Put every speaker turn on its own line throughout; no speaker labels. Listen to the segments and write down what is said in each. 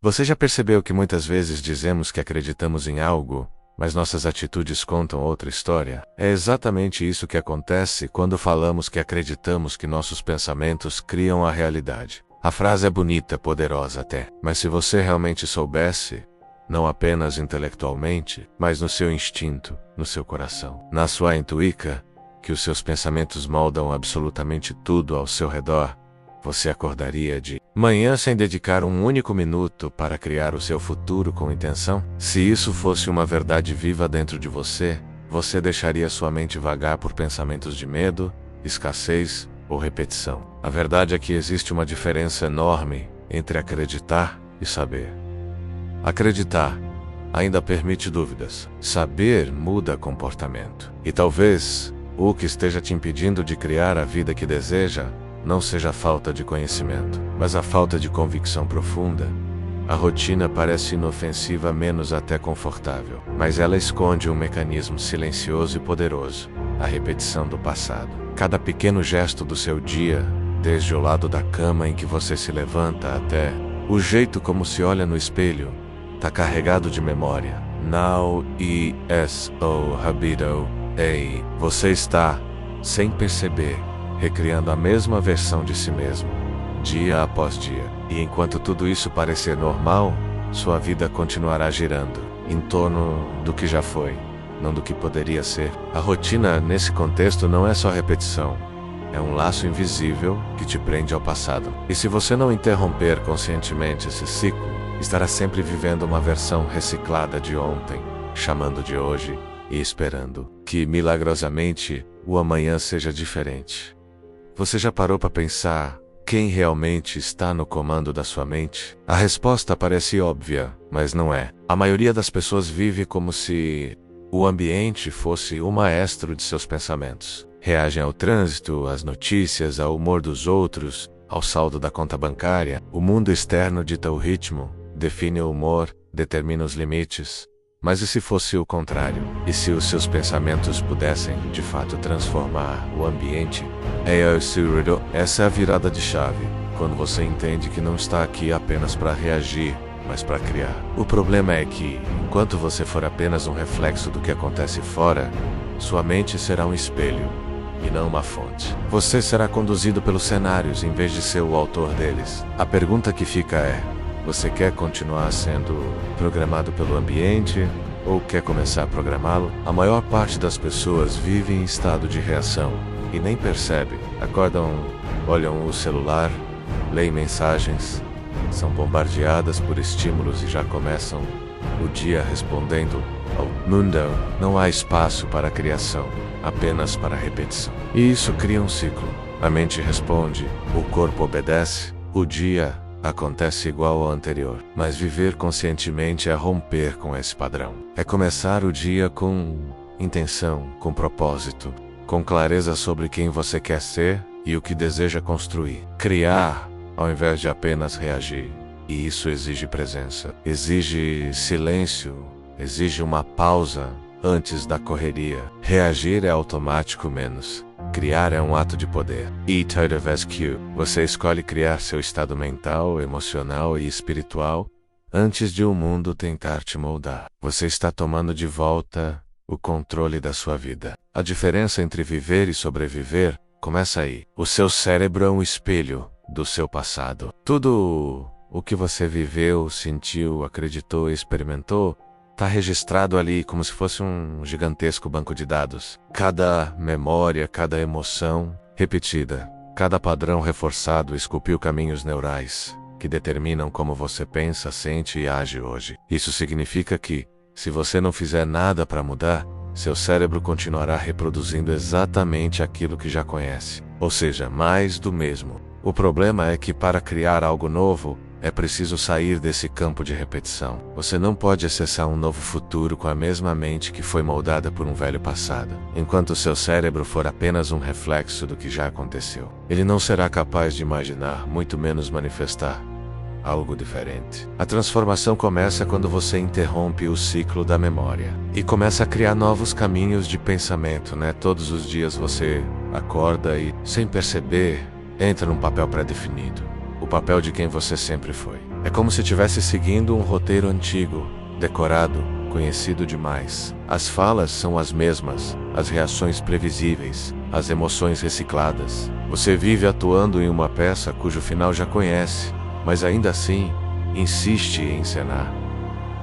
Você já percebeu que muitas vezes dizemos que acreditamos em algo, mas nossas atitudes contam outra história? É exatamente isso que acontece quando falamos que acreditamos que nossos pensamentos criam a realidade. A frase é bonita, poderosa até, mas se você realmente soubesse, não apenas intelectualmente, mas no seu instinto, no seu coração, na sua intuica, que os seus pensamentos moldam absolutamente tudo ao seu redor, você acordaria de manhã sem dedicar um único minuto para criar o seu futuro com intenção? Se isso fosse uma verdade viva dentro de você, você deixaria sua mente vagar por pensamentos de medo, escassez ou repetição. A verdade é que existe uma diferença enorme entre acreditar e saber. Acreditar ainda permite dúvidas. Saber muda comportamento. E talvez o que esteja te impedindo de criar a vida que deseja não seja a falta de conhecimento, mas a falta de convicção profunda. A rotina parece inofensiva, menos até confortável, mas ela esconde um mecanismo silencioso e poderoso: a repetição do passado. Cada pequeno gesto do seu dia, desde o lado da cama em que você se levanta até o jeito como se olha no espelho, está carregado de memória. Now eso habito ei. Você está, sem perceber, recriando a mesma versão de si mesmo, dia após dia. E enquanto tudo isso parecer normal, sua vida continuará girando em torno do que já foi, não do que poderia ser. A rotina, nesse contexto, não é só repetição. É um laço invisível que te prende ao passado. E se você não interromper conscientemente esse ciclo, estará sempre vivendo uma versão reciclada de ontem, chamando de hoje e esperando que, milagrosamente, o amanhã seja diferente. Você já parou para pensar quem realmente está no comando da sua mente? A resposta parece óbvia, mas não é. A maioria das pessoas vive como se o ambiente fosse o maestro de seus pensamentos. Reagem ao trânsito, às notícias, ao humor dos outros, ao saldo da conta bancária. O mundo externo dita o ritmo, define o humor, determina os limites. Mas e se fosse o contrário? E se os seus pensamentos pudessem, de fato, transformar o ambiente? Essa é a virada de chave, quando você entende que não está aqui apenas para reagir, mas para criar. O problema é que, enquanto você for apenas um reflexo do que acontece fora, sua mente será um espelho, e não uma fonte. Você será conduzido pelos cenários em vez de ser o autor deles. A pergunta que fica é: você quer continuar sendo programado pelo ambiente ou quer começar a programá-lo? A maior parte das pessoas vive em estado de reação e nem percebe. Acordam, olham o celular, leem mensagens, são bombardeadas por estímulos e já começam o dia respondendo ao mundo. Não há espaço para a criação, apenas para a repetição. E isso cria um ciclo. A mente responde, o corpo obedece, o dia acontece igual ao anterior. Mas viver conscientemente é romper com esse padrão. É começar o dia com intenção, com propósito, com clareza sobre quem você quer ser e o que deseja construir. Criar, ao invés de apenas reagir. E isso exige presença, exige silêncio, exige uma pausa antes da correria. Reagir é automático menos. Criar é um ato de poder. Você escolhe criar seu estado mental, emocional e espiritual antes de o mundo tentar te moldar. Você está tomando de volta o controle da sua vida. A diferença entre viver e sobreviver começa aí. O seu cérebro é um espelho do seu passado. Tudo o que você viveu, sentiu, acreditou e experimentou está registrado ali como se fosse um gigantesco banco de dados. Cada memória, cada emoção repetida, cada padrão reforçado esculpiu caminhos neurais que determinam como você pensa, sente e age hoje. Isso significa que, se você não fizer nada para mudar, seu cérebro continuará reproduzindo exatamente aquilo que já conhece. Ou seja, mais do mesmo. O problema é que para criar algo novo, é preciso sair desse campo de repetição. Você não pode acessar um novo futuro com a mesma mente que foi moldada por um velho passado. Enquanto seu cérebro for apenas um reflexo do que já aconteceu, ele não será capaz de imaginar, muito menos manifestar, algo diferente. A transformação começa quando você interrompe o ciclo da memória e começa a criar novos caminhos de pensamento, né? Todos os dias você acorda e, sem perceber, entra num papel pré-definido. o papel de quem você sempre foi. É como se estivesse seguindo um roteiro antigo, decorado, conhecido demais. As falas são as mesmas, as reações previsíveis, as emoções recicladas. Você vive atuando em uma peça cujo final já conhece, mas ainda assim, insiste em encenar.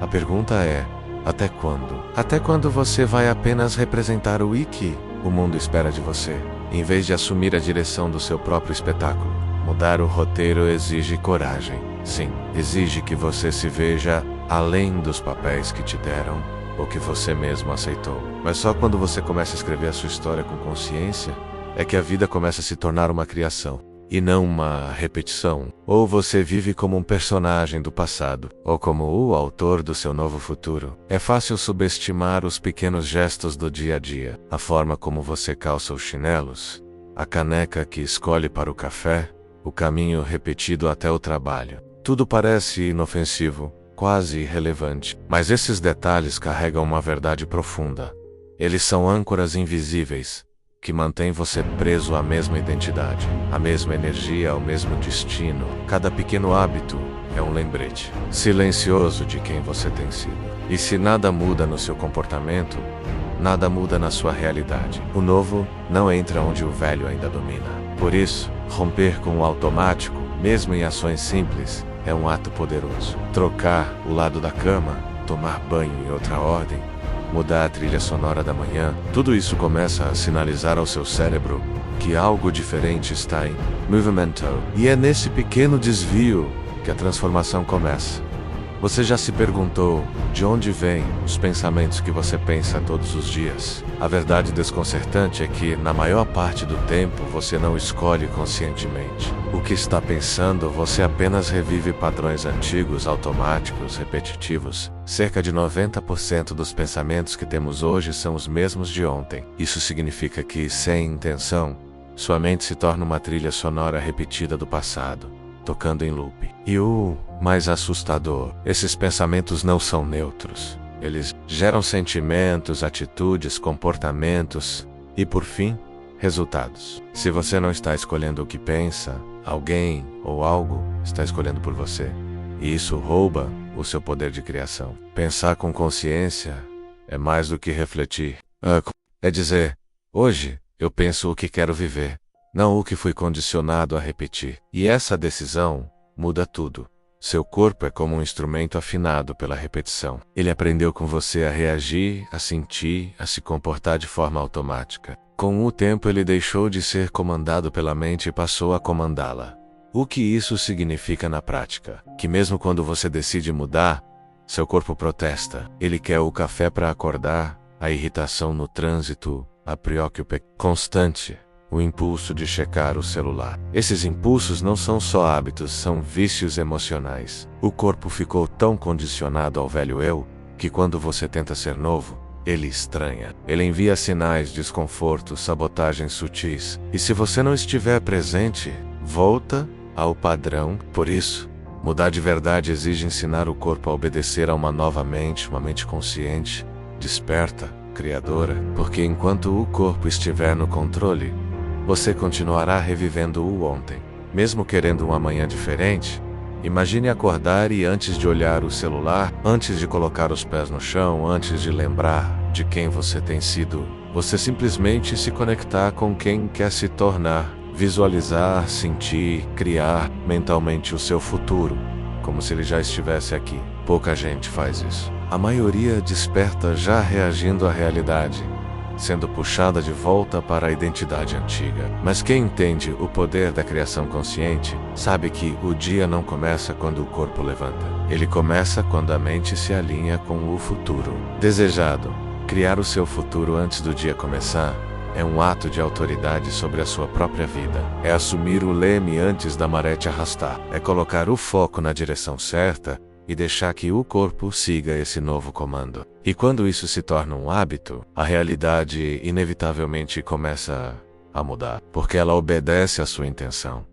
A pergunta é: até quando? Até quando você vai apenas representar o que o mundo espera de você, em vez de assumir a direção do seu próprio espetáculo? Mudar o roteiro exige coragem. Sim, exige que você se veja além dos papéis que te deram ou que você mesmo aceitou. Mas só quando você começa a escrever a sua história com consciência é que a vida começa a se tornar uma criação e não uma repetição. Ou você vive como um personagem do passado, ou como o autor do seu novo futuro. É fácil subestimar os pequenos gestos do dia a dia, a forma como você calça os chinelos, a caneca que escolhe para o café, o caminho repetido até o trabalho. Tudo parece inofensivo, quase irrelevante, mas esses detalhes carregam uma verdade profunda. Eles são âncoras invisíveis, que mantêm você preso à mesma identidade, à mesma energia, ao mesmo destino. Cada pequeno hábito é um lembrete silencioso de quem você tem sido. E se nada muda no seu comportamento, nada muda na sua realidade. O novo não entra onde o velho ainda domina. Por isso, romper com o automático, mesmo em ações simples, é um ato poderoso. Trocar o lado da cama, tomar banho em outra ordem, mudar a trilha sonora da manhã, tudo isso começa a sinalizar ao seu cérebro que algo diferente está em movimento. E é nesse pequeno desvio que a transformação começa. Você já se perguntou de onde vêm os pensamentos que você pensa todos os dias? A verdade desconcertante é que, na maior parte do tempo, você não escolhe conscientemente o que está pensando, você apenas revive padrões antigos, automáticos, repetitivos. Cerca de 90% dos pensamentos que temos hoje são os mesmos de ontem. Isso significa que, sem intenção, sua mente se torna uma trilha sonora repetida do passado, tocando em loop. E o mais assustador, esses pensamentos não são neutros. Eles geram sentimentos, atitudes, comportamentos e, por fim, resultados. Se você não está escolhendo o que pensa, alguém ou algo está escolhendo por você. E isso rouba o seu poder de criação. Pensar com consciência é mais do que refletir. É dizer, hoje eu penso o que quero viver, não o que fui condicionado a repetir. E essa decisão muda tudo. Seu corpo é como um instrumento afinado pela repetição. Ele aprendeu com você a reagir, a sentir, a se comportar de forma automática. Com o tempo ele deixou de ser comandado pela mente e passou a comandá-la. O que isso significa na prática? Que mesmo quando você decide mudar, seu corpo protesta. Ele quer o café para acordar, a irritação no trânsito, a preocupação constante, o impulso de checar o celular. Esses impulsos não são só hábitos, são vícios emocionais. O corpo ficou tão condicionado ao velho eu, que quando você tenta ser novo, ele estranha. Ele envia sinais de desconforto, sabotagens sutis. E se você não estiver presente, volta ao padrão. Por isso, mudar de verdade exige ensinar o corpo a obedecer a uma nova mente, uma mente consciente, desperta, criadora. Porque enquanto o corpo estiver no controle, você continuará revivendo o ontem. Mesmo querendo um amanhã diferente, imagine acordar e antes de olhar o celular, antes de colocar os pés no chão, antes de lembrar de quem você tem sido, você simplesmente se conectar com quem quer se tornar, visualizar, sentir, criar mentalmente o seu futuro, como se ele já estivesse aqui. Pouca gente faz isso. A maioria desperta já reagindo à realidade, sendo puxada de volta para a identidade antiga. Mas quem entende o poder da criação consciente, sabe que o dia não começa quando o corpo levanta. Ele começa quando a mente se alinha com o futuro desejado. Criar o seu futuro antes do dia começar é um ato de autoridade sobre a sua própria vida. É assumir o leme antes da maré te arrastar. É colocar o foco na direção certa e deixar que o corpo siga esse novo comando. E quando isso se torna um hábito, a realidade inevitavelmente começa a mudar, porque ela obedece à sua intenção.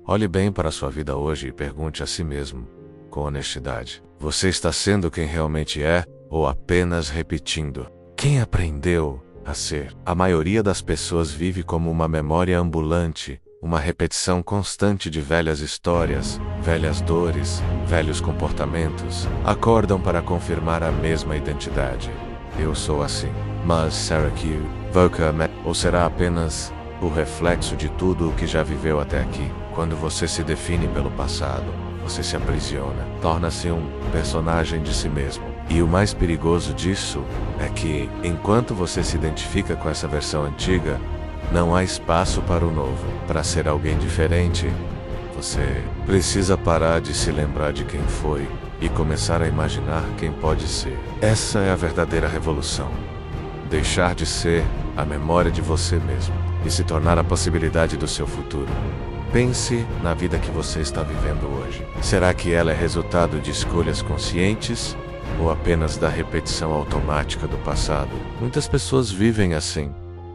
Olhe bem para a sua vida hoje e pergunte a si mesmo, com honestidade: você está sendo quem realmente é ou apenas repetindo quem aprendeu a ser? A maioria das pessoas vive como uma memória ambulante, uma repetição constante de velhas histórias, velhas dores, velhos comportamentos, acordam para confirmar a mesma identidade. Eu sou assim. Mas será que ou será apenas o reflexo de tudo o que já viveu até aqui? Quando você se define pelo passado, você se aprisiona, torna-se um personagem de si mesmo. E o mais perigoso disso é que, enquanto você se identifica com essa versão antiga, não há espaço para o novo. Para ser alguém diferente, você precisa parar de se lembrar de quem foi e começar a imaginar quem pode ser. Essa é a verdadeira revolução. Deixar de ser a memória de você mesmo e se tornar a possibilidade do seu futuro. Pense na vida que você está vivendo hoje. Será que ela é resultado de escolhas conscientes ou apenas da repetição automática do passado? Muitas pessoas vivem assim,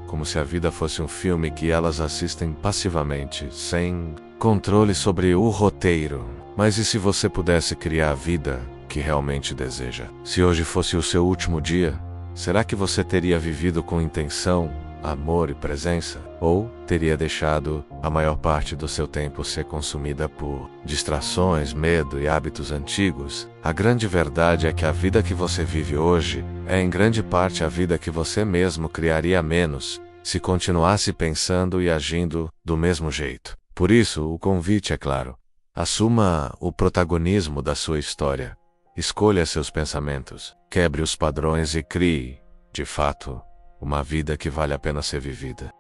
como se a vida fosse um filme que elas assistem passivamente, sem controle sobre o roteiro. Mas e se você pudesse criar a vida que realmente deseja? Se hoje fosse o seu último dia, será que você teria vivido com intenção, amor e presença? Ou teria deixado a maior parte do seu tempo ser consumida por distrações, medo e hábitos antigos? A grande verdade é que a vida que você vive hoje é em grande parte a vida que você mesmo criaria menos se continuasse pensando e agindo do mesmo jeito. Por isso, o convite é claro. Assuma o protagonismo da sua história. Escolha seus pensamentos, quebre os padrões e crie, de fato, uma vida que vale a pena ser vivida.